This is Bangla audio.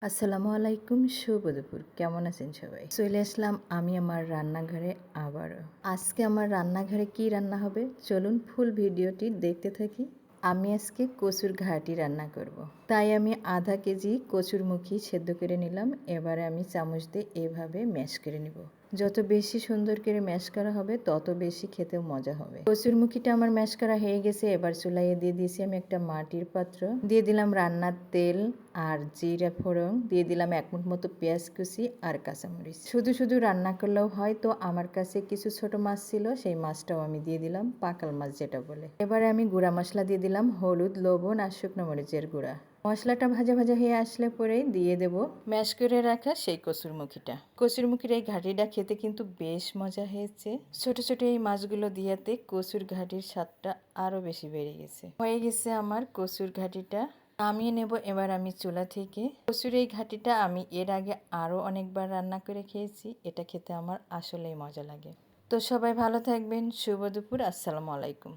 আসসালামু আলাইকুম, শুভ দুপুর। কেমন আছেন সবাই? চলে আসলাম আমি আমার রান্নাঘরে আবারও। আজকে আমার রান্নাঘরে কি রান্না হবে চলুন ফুল ভিডিওটি দেখতে থাকি। আমি আজকে কচুর ঘাটি রান্না করব। তাই আমি আধা কেজি কচুরমুখী সেদ্ধ করে নিলাম। এবারে আমি চামচ দিয়ে এভাবে ম্যাশ করে নিব। যত বেশি সুন্দর করে ম্যাশ করা হবে তত বেশি খেতেও মজা হবে। কচুরমুখীটা আমার ম্যাশ করা হয়ে গেছে। এবার চুলাইয়ে দিয়ে দিয়েছি আমি একটা মাটির পাত্র, দিয়ে দিলাম রান্নার তেল আর জিরা ফোড়ন, দিয়ে দিলাম 1 মুঠ মতো পেঁয়াজ কুচি আর কাঁচামরিচ। শুধু শুধু রান্না করলেও হয়, তো আমার কাছে কিছু ছোট মাছ ছিল, সেই মাছটাও আমি দিয়ে দিলাম, পাকাল মাছ যেটা বলে। এবারে আমি গুঁড়া মশলা দিয়ে দিলাম, হলুদ, লবণ আর শুকনো মরিচের গুঁড়া। মশলাটা ভাজা ভাজা হয়ে আসলে পরেই দিয়ে দেব ম্যাশ করে রাখা সেই কচুরমুখীটা। কচুরমুখীর এই ঘাটিটা খেতে কিন্তু বেশ মজা হয়েছে। ছোট ছোট এই মাছগুলো দিয়াতে কচুর ঘাটির স্বাদটা আরো বেশি বেড়ে গেছে। হয়ে গেছে আমার কচুর ঘাটিটা, নামিয়ে নেব এবার আমি চুলা থেকে। কচুর এই ঘাটিটা আমি এর আগে আরো অনেকবার রান্না করে খেয়েছি, এটা খেতে আমার আসলেই মজা লাগে। তো সবাই ভালো থাকবেন, শুভ দুপুর, আসসালামু আলাইকুম।